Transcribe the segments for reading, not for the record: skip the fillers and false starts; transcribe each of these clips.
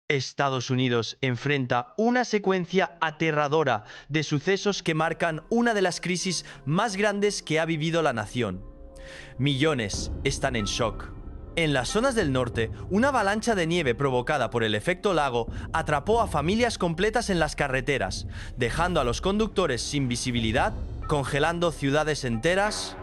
Estados Unidos enfrenta una secuencia aterradora de sucesos que marcan una de las crisis más grandes que ha vivido la nación. Millones están en shock. En las zonas del norte, una avalancha de nieve provocada por el efecto lago atrapó a familias completas en las carreteras, dejando a los conductores sin visibilidad, congelando ciudades enteras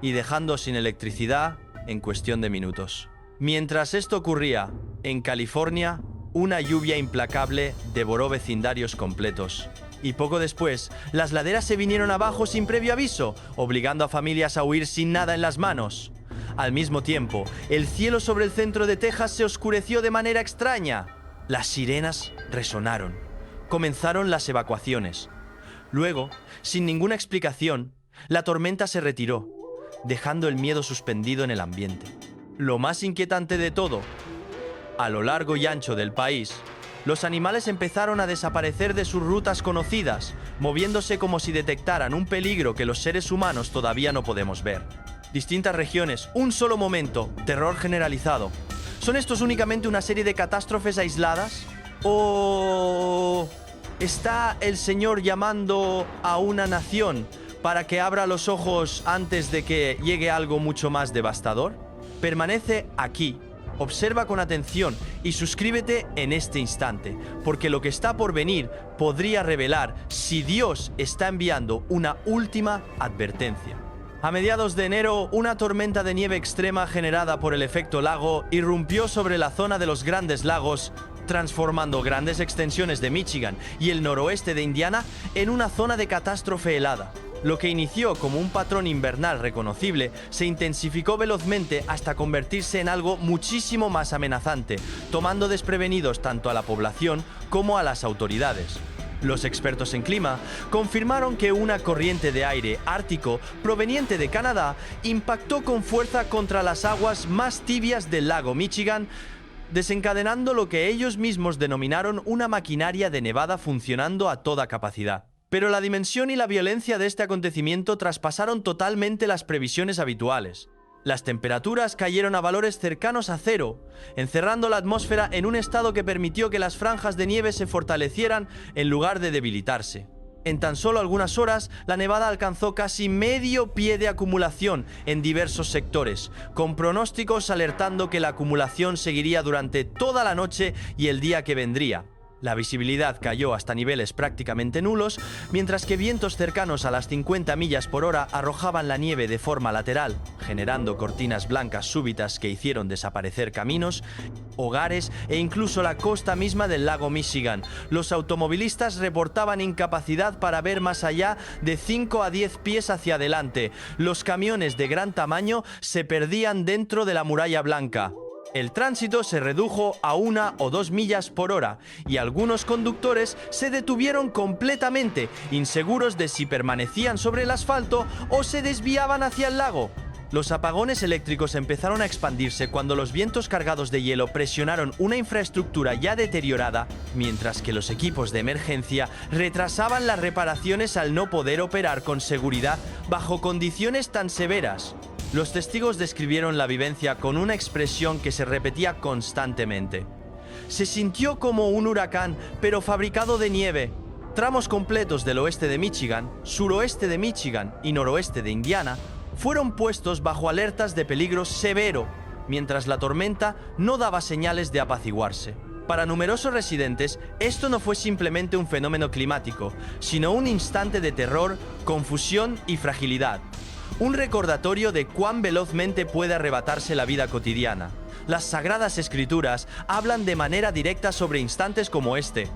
y dejando sin electricidad en cuestión de minutos. Mientras esto ocurría, en California, una lluvia implacable devoró vecindarios completos. Y poco después, las laderas se vinieron abajo sin previo aviso, obligando a familias a huir sin nada en las manos. Al mismo tiempo, el cielo sobre el centro de Texas se oscureció de manera extraña. Las sirenas resonaron. Comenzaron las evacuaciones. Luego, sin ninguna explicación, la tormenta se retiró, dejando el miedo suspendido en el ambiente. Lo más inquietante de todo, a lo largo y ancho del país, los animales empezaron a desaparecer de sus rutas conocidas, moviéndose como si detectaran un peligro que los seres humanos todavía no podemos ver. Distintas regiones, un solo momento, terror generalizado. ¿Son estos únicamente una serie de catástrofes aisladas? ¿O está el Señor llamando a una nación para que abra los ojos antes de que llegue algo mucho más devastador? Permanece aquí. Observa con atención y suscríbete en este instante, porque lo que está por venir podría revelar si Dios está enviando una última advertencia. A mediados de enero, una tormenta de nieve extrema generada por el efecto lago irrumpió sobre la zona de los Grandes Lagos, transformando grandes extensiones de Michigan y el noroeste de Indiana en una zona de catástrofe helada. Lo que inició como un patrón invernal reconocible se intensificó velozmente hasta convertirse en algo muchísimo más amenazante, tomando desprevenidos tanto a la población como a las autoridades. Los expertos en clima confirmaron que una corriente de aire ártico proveniente de Canadá impactó con fuerza contra las aguas más tibias del lago Michigan, desencadenando lo que ellos mismos denominaron una maquinaria de nevada funcionando a toda capacidad. Pero la dimensión y la violencia de este acontecimiento traspasaron totalmente las previsiones habituales. Las temperaturas cayeron a valores cercanos a cero, encerrando la atmósfera en un estado que permitió que las franjas de nieve se fortalecieran en lugar de debilitarse. En tan solo algunas horas, la nevada alcanzó casi medio pie de acumulación en diversos sectores, con pronósticos alertando que la acumulación seguiría durante toda la noche y el día que vendría. La visibilidad cayó hasta niveles prácticamente nulos, mientras que vientos cercanos a las 50 millas por hora arrojaban la nieve de forma lateral, generando cortinas blancas súbitas que hicieron desaparecer caminos, hogares e incluso la costa misma del lago Michigan. Los automovilistas reportaban incapacidad para ver más allá de 5 a 10 pies hacia adelante. Los camiones de gran tamaño se perdían dentro de la muralla blanca. El tránsito se redujo a 1 o 2 millas por hora y algunos conductores se detuvieron completamente, inseguros de si permanecían sobre el asfalto o se desviaban hacia el lago. Los apagones eléctricos empezaron a expandirse cuando los vientos cargados de hielo presionaron una infraestructura ya deteriorada, mientras que los equipos de emergencia retrasaban las reparaciones al no poder operar con seguridad bajo condiciones tan severas. Los testigos describieron la vivencia con una expresión que se repetía constantemente. Se sintió como un huracán, pero fabricado de nieve. Tramos completos del oeste de Michigan, suroeste de Michigan y noroeste de Indiana fueron puestos bajo alertas de peligro severo, mientras la tormenta no daba señales de apaciguarse. Para numerosos residentes, esto no fue simplemente un fenómeno climático, sino un instante de terror, confusión y fragilidad. Un recordatorio de cuán velozmente puede arrebatarse la vida cotidiana. Las Sagradas Escrituras hablan de manera directa sobre instantes como este.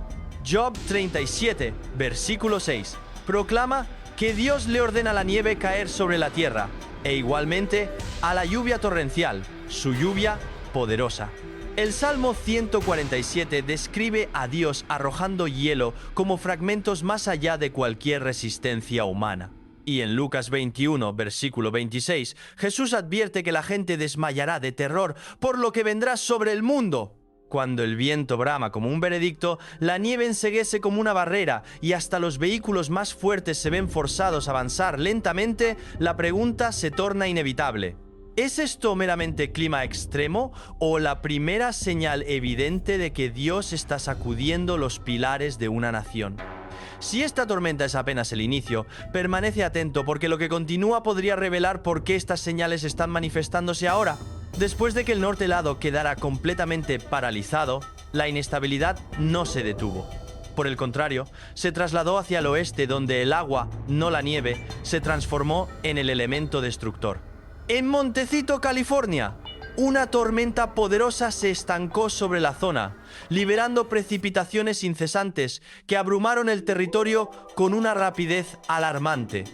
Job 37, versículo 6, proclama que Dios le ordena a la nieve caer sobre la tierra, e igualmente a la lluvia torrencial, su lluvia poderosa. El Salmo 147 describe a Dios arrojando hielo como fragmentos más allá de cualquier resistencia humana. Y en Lucas 21, versículo 26, Jesús advierte que la gente desmayará de terror por lo que vendrá sobre el mundo. Cuando el viento brama como un veredicto, la nieve enceguece como una barrera y hasta los vehículos más fuertes se ven forzados a avanzar lentamente, la pregunta se torna inevitable. ¿Es esto meramente clima extremo o la primera señal evidente de que Dios está sacudiendo los pilares de una nación? Si esta tormenta es apenas el inicio, permanece atento porque lo que continúa podría revelar por qué estas señales están manifestándose ahora. Después de que el norte helado quedara completamente paralizado, la inestabilidad no se detuvo. Por el contrario, se trasladó hacia el oeste donde el agua, no la nieve, se transformó en el elemento destructor. En Montecito, California, una tormenta poderosa se estancó sobre la zona, liberando precipitaciones incesantes que abrumaron el territorio con una rapidez alarmante.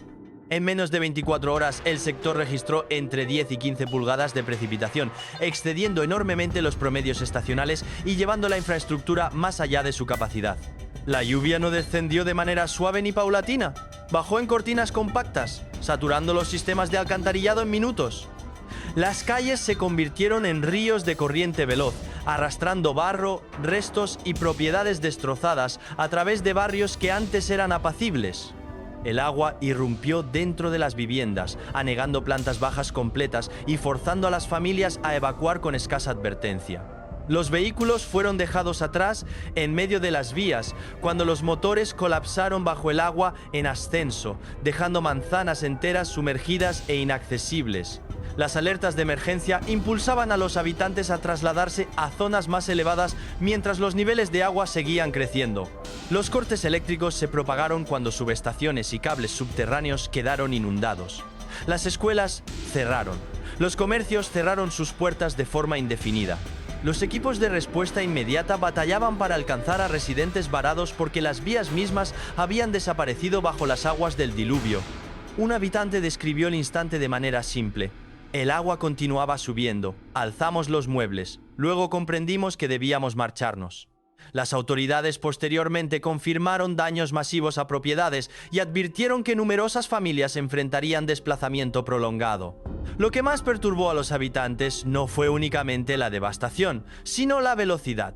En menos de 24 horas, el sector registró entre 10 y 15 pulgadas de precipitación, excediendo enormemente los promedios estacionales y llevando la infraestructura más allá de su capacidad. La lluvia no descendió de manera suave ni paulatina, bajó en cortinas compactas, saturando los sistemas de alcantarillado en minutos. Las calles se convirtieron en ríos de corriente veloz, arrastrando barro, restos y propiedades destrozadas a través de barrios que antes eran apacibles. El agua irrumpió dentro de las viviendas, anegando plantas bajas completas y forzando a las familias a evacuar con escasa advertencia. Los vehículos fueron dejados atrás en medio de las vías, cuando los motores colapsaron bajo el agua en ascenso, dejando manzanas enteras sumergidas e inaccesibles. Las alertas de emergencia impulsaban a los habitantes a trasladarse a zonas más elevadas mientras los niveles de agua seguían creciendo. Los cortes eléctricos se propagaron cuando subestaciones y cables subterráneos quedaron inundados. Las escuelas cerraron. Los comercios cerraron sus puertas de forma indefinida. Los equipos de respuesta inmediata batallaban para alcanzar a residentes varados porque las vías mismas habían desaparecido bajo las aguas del diluvio. Un habitante describió el instante de manera simple. El agua continuaba subiendo. Alzamos los muebles. Luego comprendimos que debíamos marcharnos. Las autoridades posteriormente confirmaron daños masivos a propiedades y advirtieron que numerosas familias enfrentarían desplazamiento prolongado. Lo que más perturbó a los habitantes no fue únicamente la devastación, sino la velocidad.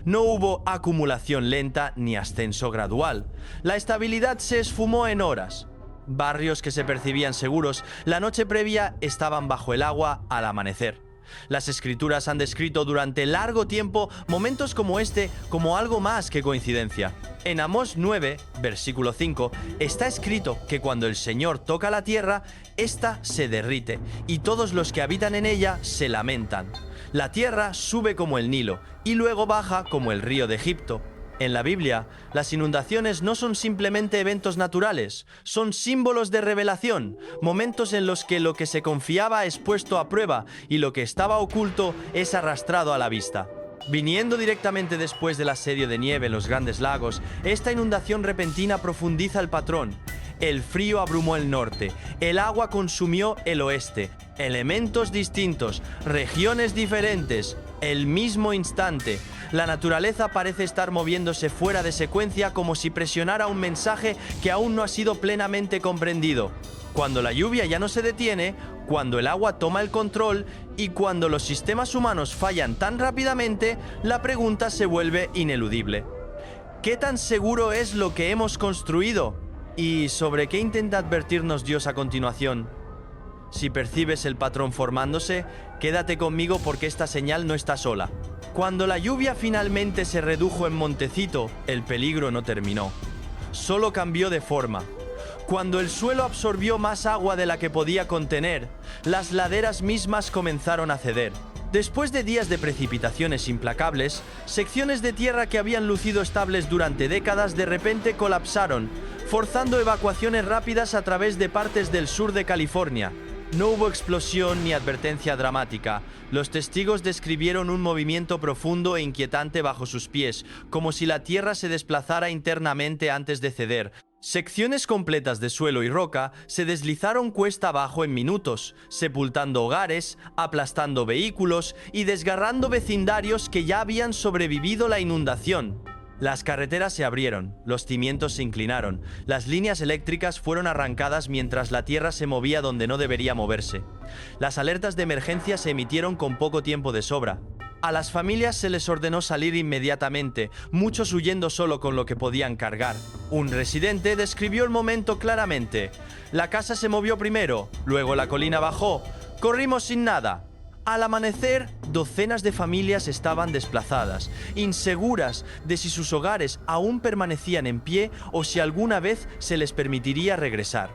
No hubo acumulación lenta ni ascenso gradual. La estabilidad se esfumó en horas. Barrios que se percibían seguros la noche previa estaban bajo el agua al amanecer. Las escrituras han descrito durante largo tiempo momentos como este como algo más que coincidencia. En Amós 9, versículo 5, está escrito que cuando el Señor toca la tierra, ésta se derrite, y todos los que habitan en ella se lamentan. La tierra sube como el Nilo, y luego baja como el río de Egipto. En la Biblia, las inundaciones no son simplemente eventos naturales, son símbolos de revelación, momentos en los que lo que se confiaba es puesto a prueba y lo que estaba oculto es arrastrado a la vista. Viniendo directamente después del asedio de nieve en los Grandes Lagos, esta inundación repentina profundiza el patrón. El frío abrumó el norte, el agua consumió el oeste, elementos distintos, regiones diferentes, el mismo instante. La naturaleza parece estar moviéndose fuera de secuencia como si presionara un mensaje que aún no ha sido plenamente comprendido. Cuando la lluvia ya no se detiene, cuando el agua toma el control y cuando los sistemas humanos fallan tan rápidamente, la pregunta se vuelve ineludible. ¿Qué tan seguro es lo que hemos construido? ¿Y sobre qué intenta advertirnos Dios a continuación? Si percibes el patrón formándose, quédate conmigo porque esta señal no está sola. Cuando la lluvia finalmente se redujo en Montecito, el peligro no terminó. Solo cambió de forma. Cuando el suelo absorbió más agua de la que podía contener, las laderas mismas comenzaron a ceder. Después de días de precipitaciones implacables, secciones de tierra que habían lucido estables durante décadas de repente colapsaron, forzando evacuaciones rápidas a través de partes del sur de California. No hubo explosión ni advertencia dramática. Los testigos describieron un movimiento profundo e inquietante bajo sus pies, como si la tierra se desplazara internamente antes de ceder. Secciones completas de suelo y roca se deslizaron cuesta abajo en minutos, sepultando hogares, aplastando vehículos y desgarrando vecindarios que ya habían sobrevivido la inundación. Las carreteras se abrieron, los cimientos se inclinaron, las líneas eléctricas fueron arrancadas mientras la tierra se movía donde no debería moverse. Las alertas de emergencia se emitieron con poco tiempo de sobra. A las familias se les ordenó salir inmediatamente, muchos huyendo solo con lo que podían cargar. Un residente describió el momento claramente. La casa se movió primero, luego la colina bajó, Corrimos sin nada. Al amanecer, docenas de familias estaban desplazadas, inseguras de si sus hogares aún permanecían en pie o si alguna vez se les permitiría regresar.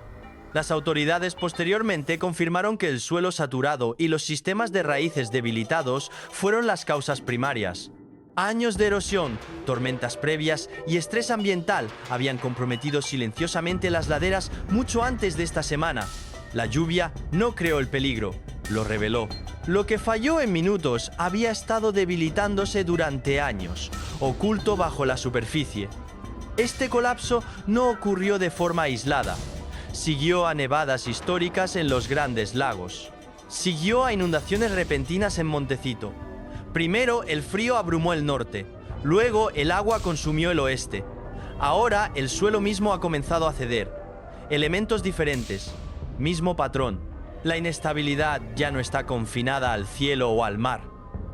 Las autoridades posteriormente confirmaron que el suelo saturado y los sistemas de raíces debilitados fueron las causas primarias. Años de erosión, tormentas previas y estrés ambiental habían comprometido silenciosamente las laderas mucho antes de esta semana. La lluvia no creó el peligro, lo reveló. Lo que falló en minutos había estado debilitándose durante años, oculto bajo la superficie. Este colapso no ocurrió de forma aislada. Siguió a nevadas históricas en los Grandes Lagos. Siguió a inundaciones repentinas en Montecito. Primero el frío abrumó el norte, luego el agua consumió el oeste. Ahora el suelo mismo ha comenzado a ceder. Elementos diferentes, mismo patrón. La inestabilidad ya no está confinada al cielo o al mar.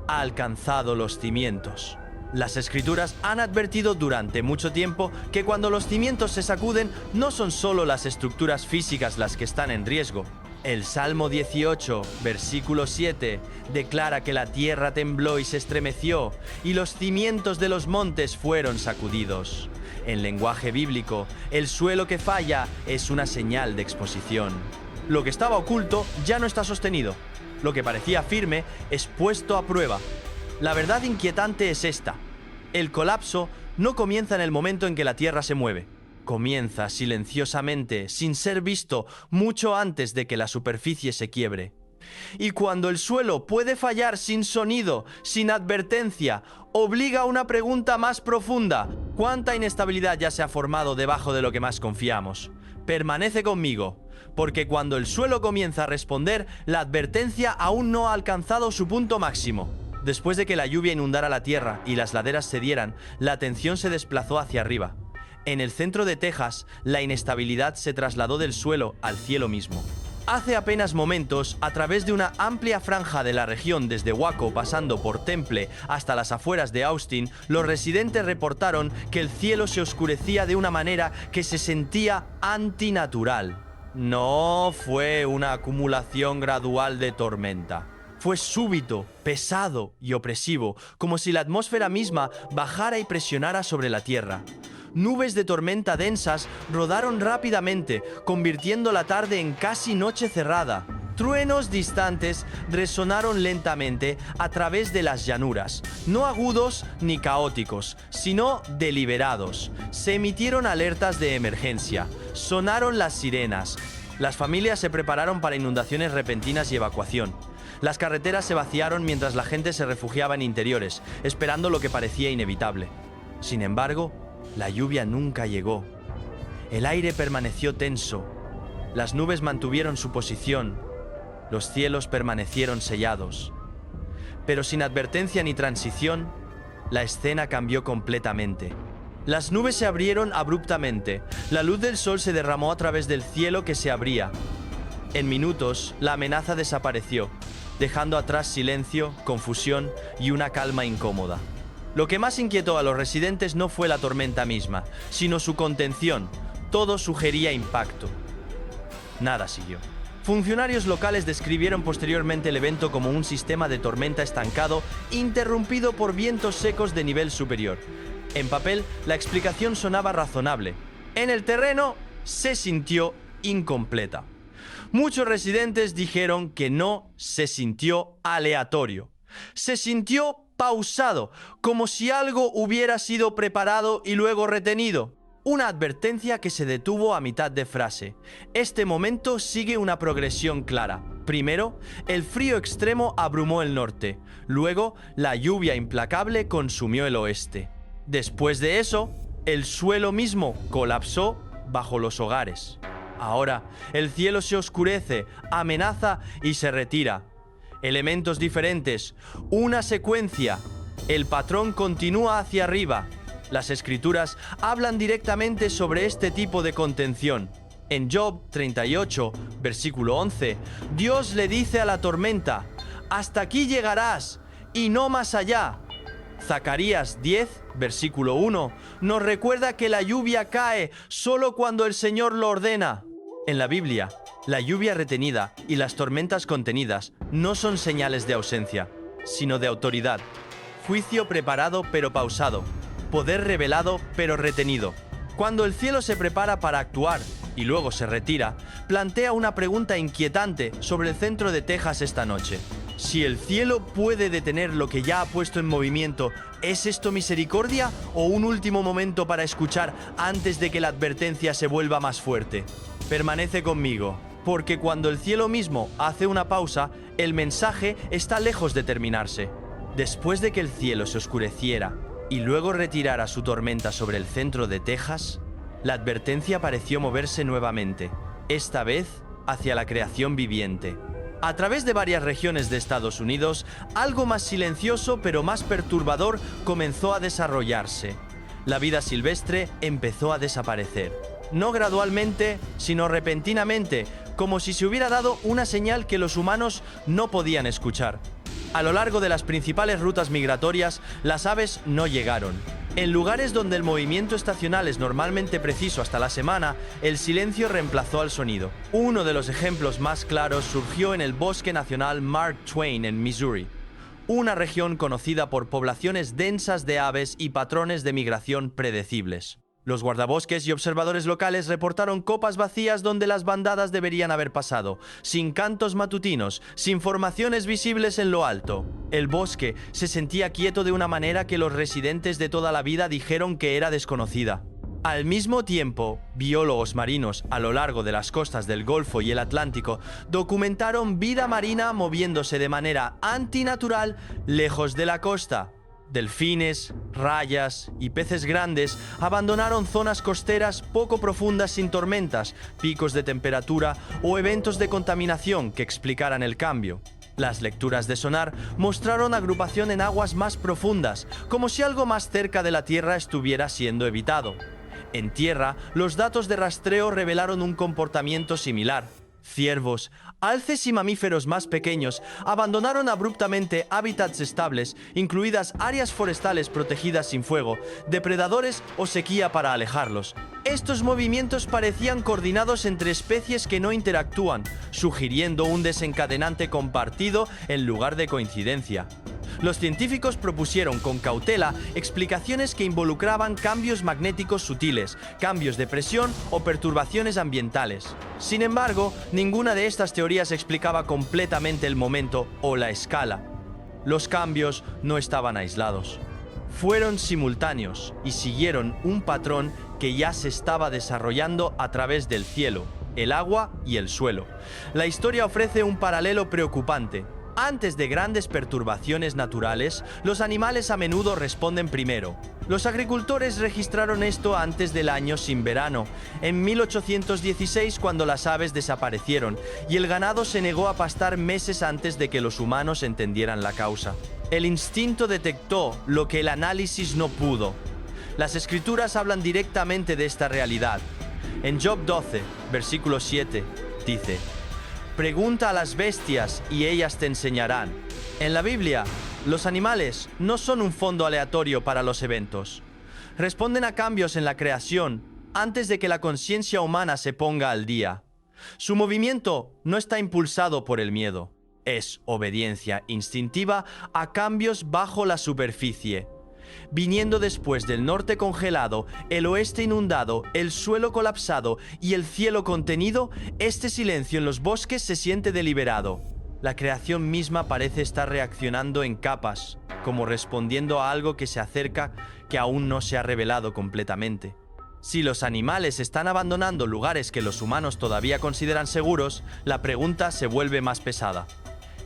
Ha alcanzado los cimientos. Las escrituras han advertido durante mucho tiempo que cuando los cimientos se sacuden, no son solo las estructuras físicas las que están en riesgo. El Salmo 18, versículo 7, declara que la tierra tembló y se estremeció, y los cimientos de los montes fueron sacudidos. En lenguaje bíblico, el suelo que falla es una señal de exposición. Lo que estaba oculto ya no está sostenido. Lo que parecía firme es puesto a prueba. La verdad inquietante es esta. El colapso no comienza en el momento en que la tierra se mueve. Comienza silenciosamente, sin ser visto, mucho antes de que la superficie se quiebre. Y cuando el suelo puede fallar sin sonido, sin advertencia, obliga a una pregunta más profunda. ¿Cuánta inestabilidad ya se ha formado debajo de lo que más confiamos? Permanece conmigo, porque cuando el suelo comienza a responder, la advertencia aún no ha alcanzado su punto máximo. Después de que la lluvia inundara la tierra y las laderas cedieran, la atención se desplazó hacia arriba. En el centro de Texas, la inestabilidad se trasladó del suelo al cielo mismo. Hace apenas momentos, a través de una amplia franja de la región desde Waco pasando por Temple hasta las afueras de Austin, los residentes reportaron que el cielo se oscurecía de una manera que se sentía antinatural. No fue una acumulación gradual de tormenta. Fue súbito, pesado y opresivo, como si la atmósfera misma bajara y presionara sobre la tierra. Nubes de tormenta densas rodaron rápidamente, convirtiendo la tarde en casi noche cerrada. Truenos distantes resonaron lentamente a través de las llanuras, no agudos ni caóticos, sino deliberados. Se emitieron alertas de emergencia, sonaron las sirenas. Las familias se prepararon para inundaciones repentinas y evacuación. Las carreteras se vaciaron mientras la gente se refugiaba en interiores, esperando lo que parecía inevitable. Sin embargo, la lluvia nunca llegó. El aire permaneció tenso. Las nubes mantuvieron su posición. Los cielos permanecieron sellados. Pero sin advertencia ni transición, la escena cambió completamente. Las nubes se abrieron abruptamente. La luz del sol se derramó a través del cielo que se abría. En minutos, la amenaza desapareció, dejando atrás silencio, confusión y una calma incómoda. Lo que más inquietó a los residentes no fue la tormenta misma, sino su contención. Todo sugería impacto. Nada siguió. Funcionarios locales describieron posteriormente el evento como un sistema de tormenta estancado interrumpido por vientos secos de nivel superior. En papel, la explicación sonaba razonable. En el terreno, se sintió incompleta. Muchos residentes dijeron que no se sintió aleatorio. Se sintió pausado, como si algo hubiera sido preparado y luego retenido. Una advertencia que se detuvo a mitad de frase. Este momento sigue una progresión clara. Primero, el frío extremo abrumó el norte. Luego, la lluvia implacable consumió el oeste. Después de eso, el suelo mismo colapsó bajo los hogares. Ahora, el cielo se oscurece, amenaza y se retira. Elementos diferentes, una secuencia. El patrón continúa hacia arriba. Las escrituras hablan directamente sobre este tipo de contención. En Job 38, versículo 11, Dios le dice a la tormenta: «Hasta aquí llegarás y no más allá». Zacarías 10, versículo 1, nos recuerda que la lluvia cae solo cuando el Señor lo ordena. En la Biblia, la lluvia retenida y las tormentas contenidas no son señales de ausencia, sino de autoridad. Juicio preparado pero pausado. Poder revelado pero retenido. Cuando el cielo se prepara para actuar y luego se retira, plantea una pregunta inquietante sobre el centro de Texas esta noche. Si el cielo puede detener lo que ya ha puesto en movimiento, ¿es esto misericordia o un último momento para escuchar antes de que la advertencia se vuelva más fuerte? Permanece conmigo, porque cuando el cielo mismo hace una pausa, el mensaje está lejos de terminarse. Después de que el cielo se oscureciera y luego retirara su tormenta sobre el centro de Texas, la advertencia pareció moverse nuevamente, esta vez hacia la creación viviente. A través de varias regiones de Estados Unidos, algo más silencioso pero más perturbador comenzó a desarrollarse. La vida silvestre empezó a desaparecer. No gradualmente, sino repentinamente, como si se hubiera dado una señal que los humanos no podían escuchar. A lo largo de las principales rutas migratorias, las aves no llegaron. En lugares donde el movimiento estacional es normalmente preciso hasta la semana, el silencio reemplazó al sonido. Uno de los ejemplos más claros surgió en el Bosque Nacional Mark Twain en Missouri, una región conocida por poblaciones densas de aves y patrones de migración predecibles. Los guardabosques y observadores locales reportaron copas vacías donde las bandadas deberían haber pasado, sin cantos matutinos, sin formaciones visibles en lo alto. El bosque se sentía quieto de una manera que los residentes de toda la vida dijeron que era desconocida. Al mismo tiempo, biólogos marinos a lo largo de las costas del Golfo y el Atlántico documentaron vida marina moviéndose de manera antinatural lejos de la costa. Delfines, rayas y peces grandes abandonaron zonas costeras poco profundas sin tormentas, picos de temperatura o eventos de contaminación que explicaran el cambio. Las lecturas de sonar mostraron agrupación en aguas más profundas, como si algo más cerca de la Tierra estuviera siendo evitado. En tierra, los datos de rastreo revelaron un comportamiento similar. Ciervos, alces y mamíferos más pequeños abandonaron abruptamente hábitats estables, incluidas áreas forestales protegidas sin fuego, depredadores o sequía para alejarlos. Estos movimientos parecían coordinados entre especies que no interactúan, sugiriendo un desencadenante compartido en lugar de coincidencia. Los científicos propusieron con cautela explicaciones que involucraban cambios magnéticos sutiles, cambios de presión o perturbaciones ambientales. Sin embargo, ninguna de estas teorías explicaba completamente el momento o la escala. Los cambios no estaban aislados. Fueron simultáneos y siguieron un patrón que ya se estaba desarrollando a través del cielo, el agua y el suelo. La historia ofrece un paralelo preocupante. Antes de grandes perturbaciones naturales, los animales a menudo responden primero. Los agricultores registraron esto antes del año sin verano, en 1816 cuando las aves desaparecieron y el ganado se negó a pastar meses antes de que los humanos entendieran la causa. El instinto detectó lo que el análisis no pudo. Las escrituras hablan directamente de esta realidad. En Job 12, versículo 7, dice: «Pregunta a las bestias y ellas te enseñarán». En la Biblia, los animales no son un fondo aleatorio para los eventos. Responden a cambios en la creación antes de que la conciencia humana se ponga al día. Su movimiento no está impulsado por el miedo. Es obediencia instintiva a cambios bajo la superficie. Viniendo después del norte congelado, el oeste inundado, el suelo colapsado y el cielo contenido, este silencio en los bosques se siente deliberado. La creación misma parece estar reaccionando en capas, como respondiendo a algo que se acerca que aún no se ha revelado completamente. Si los animales están abandonando lugares que los humanos todavía consideran seguros, la pregunta se vuelve más pesada.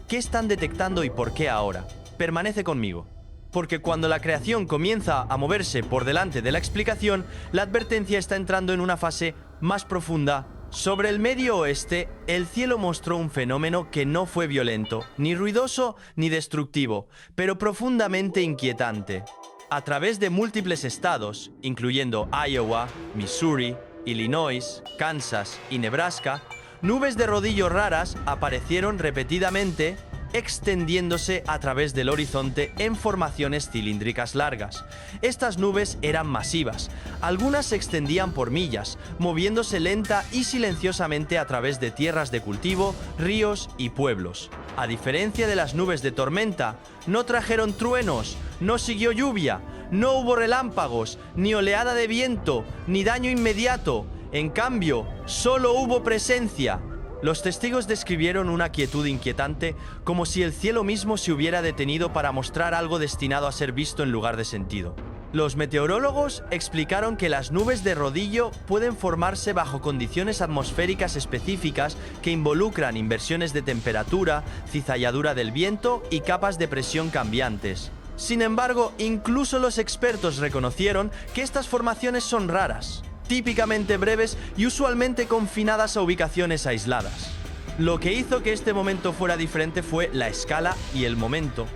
¿Qué están detectando y por qué ahora? Permanece conmigo. Porque cuando la creación comienza a moverse por delante de la explicación, la advertencia está entrando en una fase más profunda. Sobre el Medio Oeste, el cielo mostró un fenómeno que no fue violento, ni ruidoso, ni destructivo, pero profundamente inquietante. A través de múltiples estados, incluyendo Iowa, Missouri, Illinois, Kansas y Nebraska, nubes de rodillo raras aparecieron repetidamente extendiéndose a través del horizonte en formaciones cilíndricas largas. Estas nubes eran masivas, algunas se extendían por millas, moviéndose lenta y silenciosamente a través de tierras de cultivo, ríos y pueblos. A diferencia de las nubes de tormenta, no trajeron truenos, no siguió lluvia, no hubo relámpagos, ni oleada de viento, ni daño inmediato. En cambio, solo hubo presencia. Los testigos describieron una quietud inquietante, como si el cielo mismo se hubiera detenido para mostrar algo destinado a ser visto en lugar de sentido. Los meteorólogos explicaron que las nubes de rodillo pueden formarse bajo condiciones atmosféricas específicas que involucran inversiones de temperatura, cizalladura del viento y capas de presión cambiantes. Sin embargo, incluso los expertos reconocieron que estas formaciones son raras, típicamente breves y usualmente confinadas a ubicaciones aisladas. Lo que hizo que este momento fuera diferente fue la escala y el momento.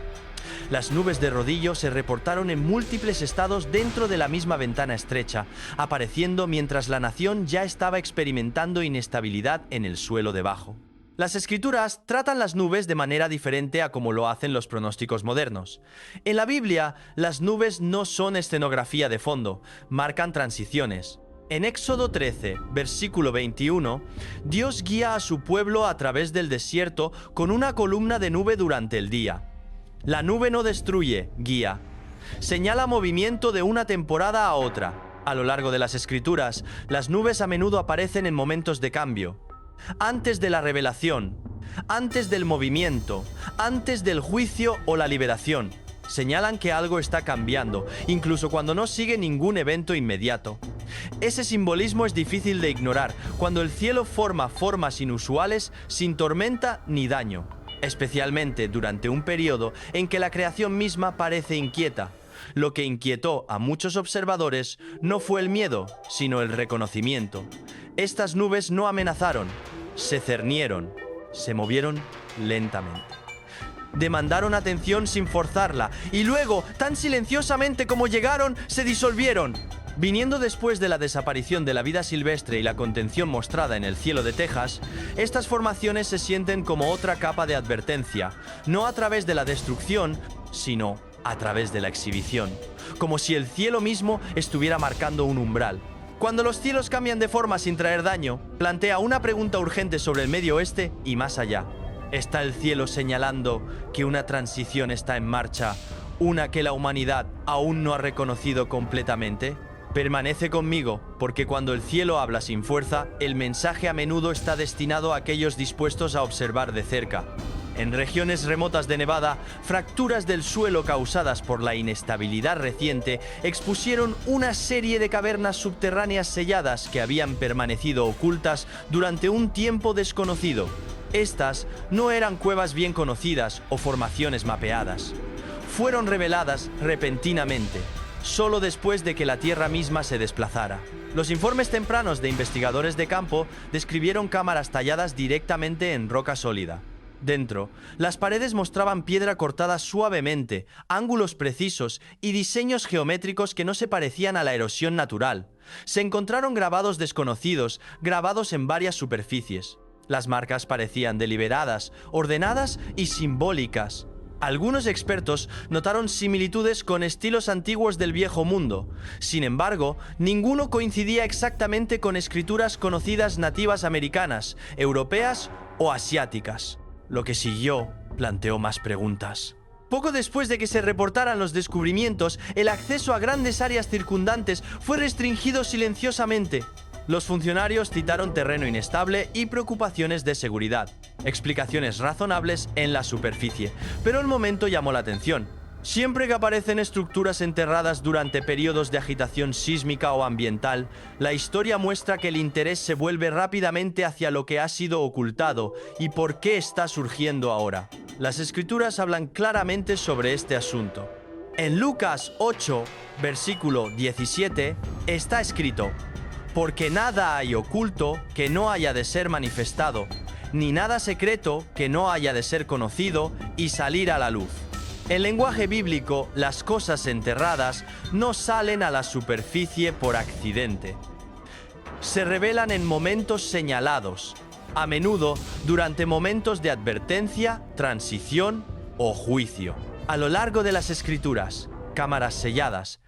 Las nubes de rodillo se reportaron en múltiples estados dentro de la misma ventana estrecha, apareciendo mientras la nación ya estaba experimentando inestabilidad en el suelo debajo. Las escrituras tratan las nubes de manera diferente a como lo hacen los pronósticos modernos. En la Biblia, las nubes no son escenografía de fondo, marcan transiciones. En Éxodo 13, versículo 21, Dios guía a su pueblo a través del desierto con una columna de nube durante el día. La nube no destruye, guía. Señala movimiento de una temporada a otra. A lo largo de las escrituras, las nubes a menudo aparecen en momentos de cambio. Antes de la revelación, antes del movimiento, antes del juicio o la liberación. Señalan que algo está cambiando, incluso cuando no sigue ningún evento inmediato. Ese simbolismo es difícil de ignorar cuando el cielo forma formas inusuales sin tormenta ni daño, especialmente durante un periodo en que la creación misma parece inquieta. Lo que inquietó a muchos observadores no fue el miedo, sino el reconocimiento. Estas nubes no amenazaron, se cernieron, se movieron lentamente. Demandaron atención sin forzarla, y luego, tan silenciosamente como llegaron, se disolvieron. Viniendo después de la desaparición de la vida silvestre y la contención mostrada en el cielo de Texas, estas formaciones se sienten como otra capa de advertencia, no a través de la destrucción, sino a través de la exhibición, como si el cielo mismo estuviera marcando un umbral. Cuando los cielos cambian de forma sin traer daño, plantea una pregunta urgente sobre el Medio Oeste y más allá. ¿Está el cielo señalando que una transición está en marcha, una que la humanidad aún no ha reconocido completamente? Permanece conmigo, porque cuando el cielo habla sin fuerza, el mensaje a menudo está destinado a aquellos dispuestos a observar de cerca. En regiones remotas de Nevada, fracturas del suelo causadas por la inestabilidad reciente expusieron una serie de cavernas subterráneas selladas que habían permanecido ocultas durante un tiempo desconocido. Estas no eran cuevas bien conocidas o formaciones mapeadas. Fueron reveladas repentinamente, solo después de que la Tierra misma se desplazara. Los informes tempranos de investigadores de campo describieron cámaras talladas directamente en roca sólida. Dentro, las paredes mostraban piedra cortada suavemente, ángulos precisos y diseños geométricos que no se parecían a la erosión natural. Se encontraron grabados desconocidos, grabados en varias superficies. Las marcas parecían deliberadas, ordenadas y simbólicas. Algunos expertos notaron similitudes con estilos antiguos del Viejo Mundo. Sin embargo, ninguno coincidía exactamente con escrituras conocidas nativas americanas, europeas o asiáticas. Lo que siguió planteó más preguntas. Poco después de que se reportaran los descubrimientos, el acceso a grandes áreas circundantes fue restringido silenciosamente. Los funcionarios citaron terreno inestable y preocupaciones de seguridad, explicaciones razonables en la superficie, pero el momento llamó la atención. Siempre que aparecen estructuras enterradas durante periodos de agitación sísmica o ambiental, la historia muestra que el interés se vuelve rápidamente hacia lo que ha sido ocultado y por qué está surgiendo ahora. Las escrituras hablan claramente sobre este asunto. En Lucas 8, versículo 17, está escrito: porque nada hay oculto que no haya de ser manifestado, ni nada secreto que no haya de ser conocido y salir a la luz. En lenguaje bíblico, las cosas enterradas no salen a la superficie por accidente. Se revelan en momentos señalados, a menudo durante momentos de advertencia, transición o juicio. A lo largo de las escrituras, cámaras selladas